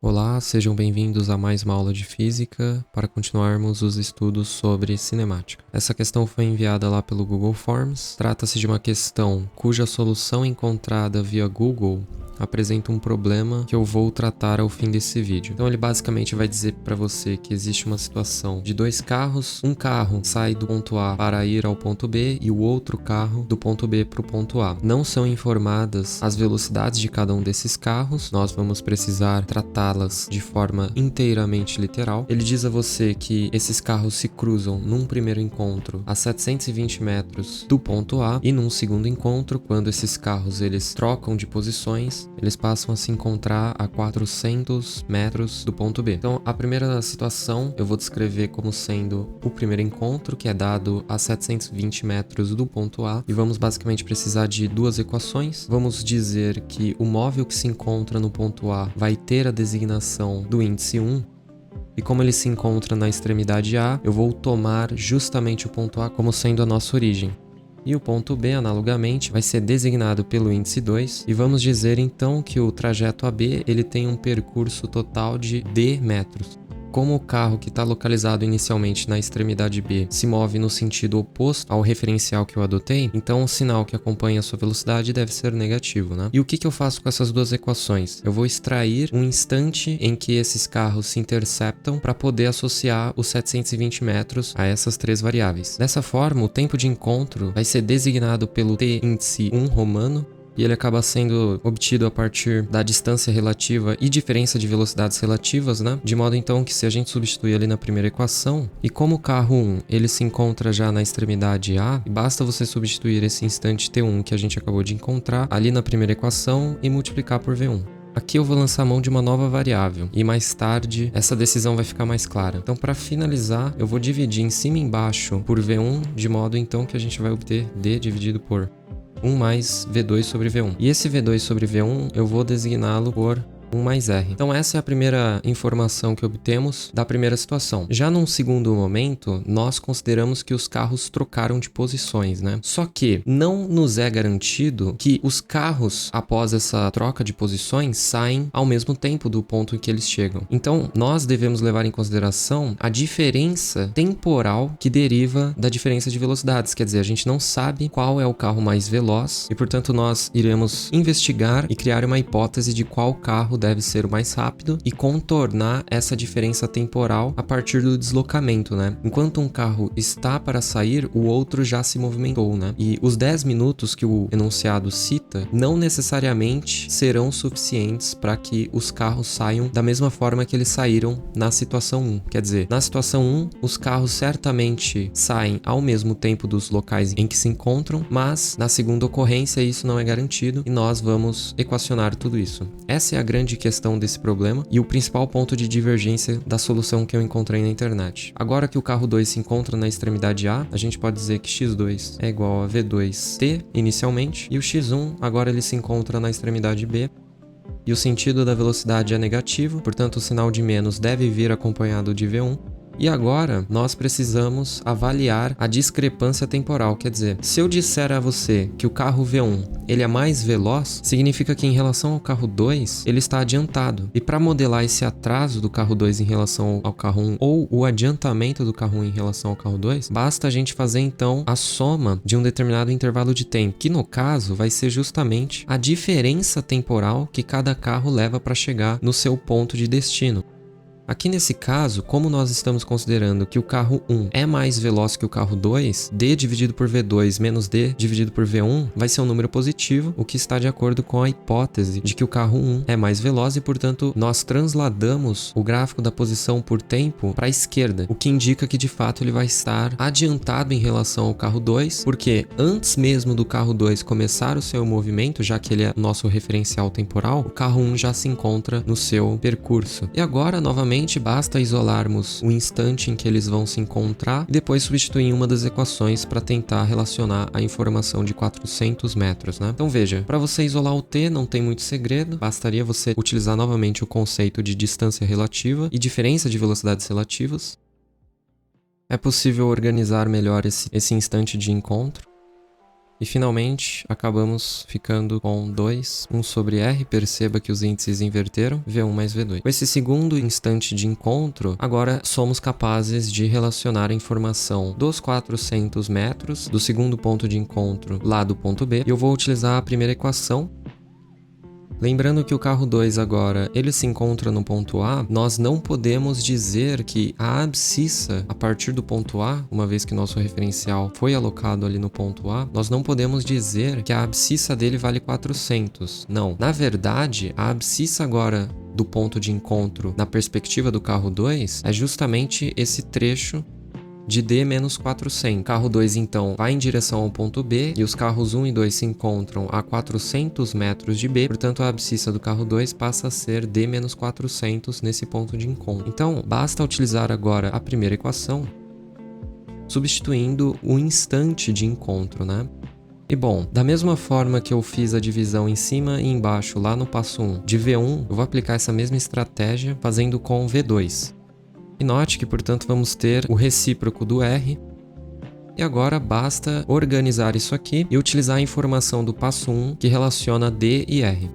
Olá, sejam bem-vindos a mais uma aula de física para continuarmos os estudos sobre cinemática. Essa questão foi enviada lá pelo Google Forms. Trata-se de uma questão cuja solução encontrada via Google apresenta um problema que eu vou tratar ao fim desse vídeo. Então ele basicamente vai dizer para você que existe uma situação de dois carros, um carro sai do ponto A para ir ao ponto B e o outro carro do ponto B para o ponto A. Não são informadas as velocidades de cada um desses carros, nós vamos precisar tratá-las de forma inteiramente literal. Ele diz a você que esses carros se cruzam num primeiro encontro a 720 metros do ponto A e num segundo encontro, quando esses carros eles trocam de posições, eles passam a se encontrar a 400 metros do ponto B. Então, a primeira situação eu vou descrever como sendo o primeiro encontro, que é dado a 720 metros do ponto A, e vamos basicamente precisar de duas equações. Vamos dizer que o móvel que se encontra no ponto A vai ter a designação do índice 1, e como ele se encontra na extremidade A, eu vou tomar justamente o ponto A como sendo a nossa origem. E o ponto B, analogamente, vai ser designado pelo índice 2, e vamos dizer então que o trajeto AB ele tem um percurso total de d metros. Como o carro que está localizado inicialmente na extremidade B se move no sentido oposto ao referencial que eu adotei, então o sinal que acompanha a sua velocidade deve ser negativo, né? E o que eu faço com essas duas equações? Eu vou extrair um instante em que esses carros se interceptam para poder associar os 720 metros a essas três variáveis. Dessa forma, o tempo de encontro vai ser designado pelo t índice 1 romano, e ele acaba sendo obtido a partir da distância relativa e diferença de velocidades relativas, né? De modo então que se a gente substituir ali na primeira equação, e como o carro 1 ele se encontra já na extremidade A, basta você substituir esse instante t1 que a gente acabou de encontrar ali na primeira equação e multiplicar por v1. Aqui eu vou lançar mão de uma nova variável, e mais tarde essa decisão vai ficar mais clara. Então, para finalizar, eu vou dividir em cima e embaixo por v1, de modo então que a gente vai obter d dividido por 1 mais V2 sobre V1. E esse V2 sobre V1 eu vou designá-lo por 1 mais R. Então essa é a primeira informação que obtemos da primeira situação. Já num segundo momento, nós consideramos que os carros trocaram de posições, né? Só que não nos é garantido que os carros, após essa troca de posições, saem ao mesmo tempo do ponto em que eles chegam. Então nós devemos levar em consideração a diferença temporal que deriva da diferença de velocidades. Quer dizer, a gente não sabe qual é o carro mais veloz e, portanto, nós iremos investigar e criar uma hipótese de qual carro deve ser o mais rápido e contornar essa diferença temporal a partir do deslocamento, né? Enquanto um carro está para sair, o outro já se movimentou, né? E os 10 minutos que o enunciado cita não necessariamente serão suficientes para que os carros saiam da mesma forma que eles saíram na situação 1. Quer dizer, na situação 1, os carros certamente saem ao mesmo tempo dos locais em que se encontram, mas na segunda ocorrência isso não é garantido e nós vamos equacionar tudo isso. Essa é a grande questão desse problema e o principal ponto de divergência da solução que eu encontrei na internet. Agora que o carro 2 se encontra na extremidade A, a gente pode dizer que x2 é igual a v2t inicialmente, e o x1 agora ele se encontra na extremidade B, e o sentido da velocidade é negativo, portanto o sinal de menos deve vir acompanhado de v1. E agora, nós precisamos avaliar a discrepância temporal, quer dizer, se eu disser a você que o carro V1 ele é mais veloz, significa que em relação ao carro 2, ele está adiantado. E para modelar esse atraso do carro 2 em relação ao carro 1 ou o adiantamento do carro 1 em relação ao carro 2, basta a gente fazer então a soma de um determinado intervalo de tempo, que no caso vai ser justamente a diferença temporal que cada carro leva para chegar no seu ponto de destino. Aqui nesse caso, como nós estamos considerando que o carro 1 é mais veloz que o carro 2, d dividido por v2 menos d dividido por v1 vai ser um número positivo, o que está de acordo com a hipótese de que o carro 1 é mais veloz e, portanto, nós transladamos o gráfico da posição por tempo para a esquerda, o que indica que de fato ele vai estar adiantado em relação ao carro 2, porque antes mesmo do carro 2 começar o seu movimento, já que ele é o nosso referencial temporal, o carro 1 já se encontra no seu percurso. E agora, novamente, basta isolarmos o instante em que eles vão se encontrar e depois substituir uma das equações para tentar relacionar a informação de 400 metros, né? Então veja, para você isolar o t não tem muito segredo, bastaria você utilizar novamente o conceito de distância relativa e diferença de velocidades relativas. É possível organizar melhor esse instante de encontro. E finalmente, acabamos ficando com 2, 1 sobre R, perceba que os índices inverteram, V1 mais V2. Com esse segundo instante de encontro, agora somos capazes de relacionar a informação dos 400 metros do segundo ponto de encontro lá do ponto B, e eu vou utilizar a primeira equação. Lembrando que o carro 2 agora, ele se encontra no ponto A, nós não podemos dizer que a abscissa a partir do ponto A, uma vez que nosso referencial foi alocado ali no ponto A, nós não podemos dizer que a abscissa dele vale 400. Não. Na verdade, a abscissa agora do ponto de encontro na perspectiva do carro 2 é justamente esse trecho de D menos 400. Carro 2, então, vai em direção ao ponto B e os carros 1 e 2 se encontram a 400 metros de B, portanto, a abscissa do carro 2 passa a ser D menos 400 nesse ponto de encontro. Então, basta utilizar agora a primeira equação, substituindo o instante de encontro, né? E bom, da mesma forma que eu fiz a divisão em cima e embaixo lá no passo 1 de V1, eu vou aplicar essa mesma estratégia fazendo com V2. E note que, portanto, vamos ter o recíproco do R. E agora basta organizar isso aqui e utilizar a informação do passo 1 que relaciona D e R.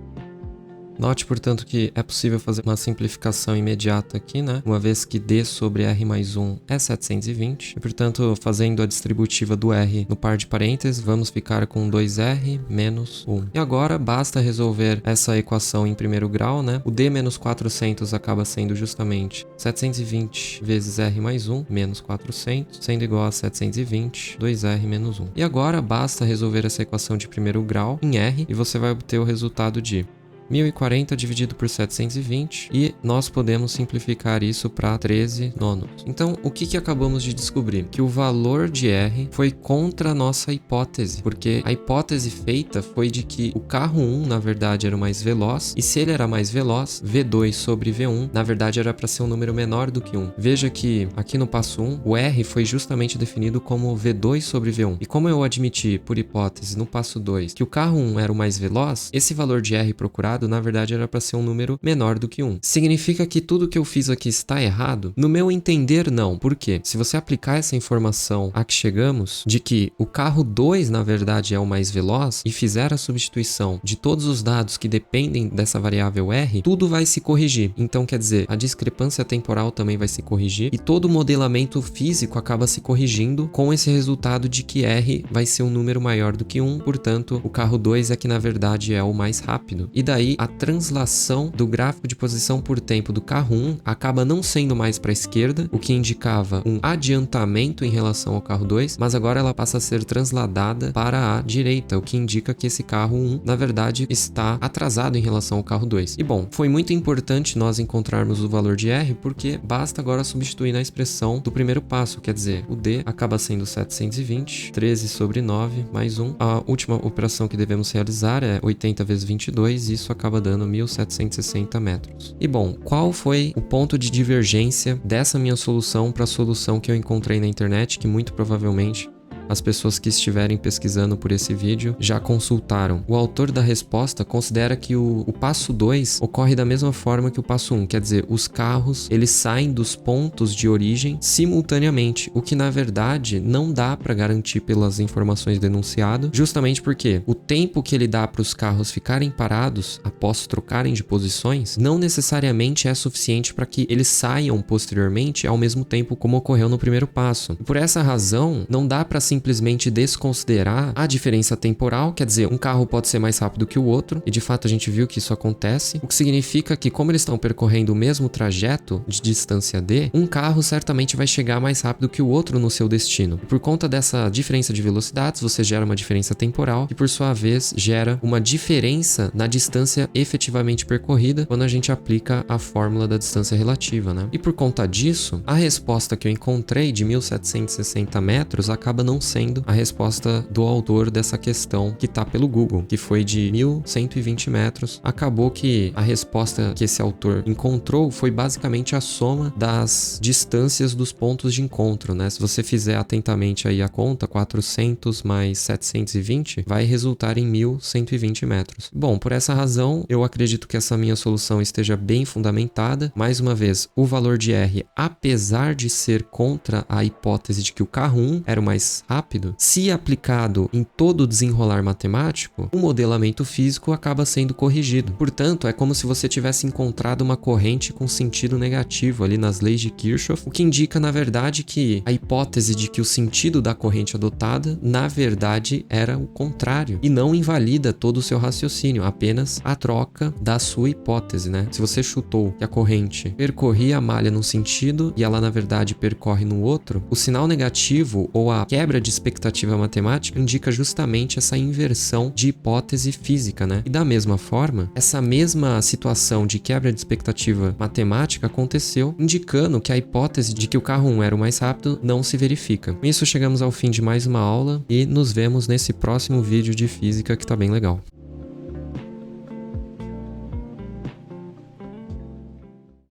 Note, portanto, que é possível fazer uma simplificação imediata aqui, né? Uma vez que D sobre R mais 1 é 720. E, portanto, fazendo a distributiva do R no par de parênteses, vamos ficar com 2R menos 1. E agora basta resolver essa equação em primeiro grau, né? O D menos 400 acaba sendo justamente 720 vezes R mais 1 menos 400, sendo igual a 720, 2R menos 1. E agora basta resolver essa equação de primeiro grau em R e você vai obter o resultado de 1040 dividido por 720 e nós podemos simplificar isso para 13 nonos. Então, o que acabamos de descobrir? Que o valor de R foi contra a nossa hipótese, porque a hipótese feita foi de que o carro 1, na verdade, era o mais veloz, e se ele era mais veloz, V2 sobre V1, na verdade, era para ser um número menor do que 1. Veja que aqui no passo 1, o R foi justamente definido como V2 sobre V1. E como eu admiti, por hipótese, no passo 2, que o carro 1 era o mais veloz, esse valor de R procurado na verdade era para ser um número menor do que 1. Significa que tudo que eu fiz aqui está errado? No meu entender, não. Por quê? Se você aplicar essa informação a que chegamos, de que o carro 2 na verdade é o mais veloz, e fizer a substituição de todos os dados que dependem dessa variável R, tudo vai se corrigir. Então, quer dizer, a discrepância temporal também vai se corrigir, e todo o modelamento físico acaba se corrigindo com esse resultado de que R vai ser um número maior do que 1, portanto, o carro 2 é que na verdade é o mais rápido. E daí, a translação do gráfico de posição por tempo do carro 1 acaba não sendo mais para a esquerda, o que indicava um adiantamento em relação ao carro 2, mas agora ela passa a ser transladada para a direita, o que indica que esse carro 1, na verdade, está atrasado em relação ao carro 2. E bom, foi muito importante nós encontrarmos o valor de R, porque basta agora substituir na expressão do primeiro passo, quer dizer, o D acaba sendo 720, 13 sobre 9 mais 1. A última operação que devemos realizar é 80 vezes 22, e isso acaba dando 1760 metros. E bom, qual foi o ponto de divergência dessa minha solução para a solução que eu encontrei na internet, que muito provavelmente as pessoas que estiverem pesquisando por esse vídeo já consultaram? O autor da resposta considera que o passo 2 ocorre da mesma forma que o passo 1, quer dizer, os carros eles saem dos pontos de origem simultaneamente, o que na verdade não dá para garantir pelas informações do enunciado, justamente porque o tempo que ele dá para os carros ficarem parados após trocarem de posições não necessariamente é suficiente para que eles saiam posteriormente ao mesmo tempo como ocorreu no primeiro passo. E por essa razão, não dá para simplesmente desconsiderar a diferença temporal, quer dizer, um carro pode ser mais rápido que o outro, e de fato a gente viu que isso acontece, o que significa que, como eles estão percorrendo o mesmo trajeto de distância D, um carro certamente vai chegar mais rápido que o outro no seu destino. E por conta dessa diferença de velocidades, você gera uma diferença temporal, que por sua vez gera uma diferença na distância efetivamente percorrida quando a gente aplica a fórmula da distância relativa, né? E por conta disso, a resposta que eu encontrei de 1760 metros acaba não sendo a resposta do autor dessa questão que tá pelo Google, que foi de 1120 metros. Acabou que a resposta que esse autor encontrou foi basicamente a soma das distâncias dos pontos de encontro, né? Se você fizer atentamente aí a conta, 400 mais 720 vai resultar em 1120 metros. Bom, por essa razão, eu acredito que essa minha solução esteja bem fundamentada. Mais uma vez, o valor de R, apesar de ser contra a hipótese de que o carro 1 era o mais rápido, se aplicado em todo o desenrolar matemático, o modelamento físico acaba sendo corrigido. Portanto, é como se você tivesse encontrado uma corrente com sentido negativo ali nas leis de Kirchhoff, o que indica, na verdade, que a hipótese de que o sentido da corrente adotada, na verdade, era o contrário, e não invalida todo o seu raciocínio, apenas a troca da sua hipótese, né? Se você chutou que a corrente percorria a malha num sentido e ela, na verdade, percorre no outro, o sinal negativo ou a quebra de expectativa matemática indica justamente essa inversão de hipótese física, né? E da mesma forma, essa mesma situação de quebra de expectativa matemática aconteceu, indicando que a hipótese de que o carro 1 era o mais rápido não se verifica. Com isso, chegamos ao fim de mais uma aula e nos vemos nesse próximo vídeo de física que tá bem legal.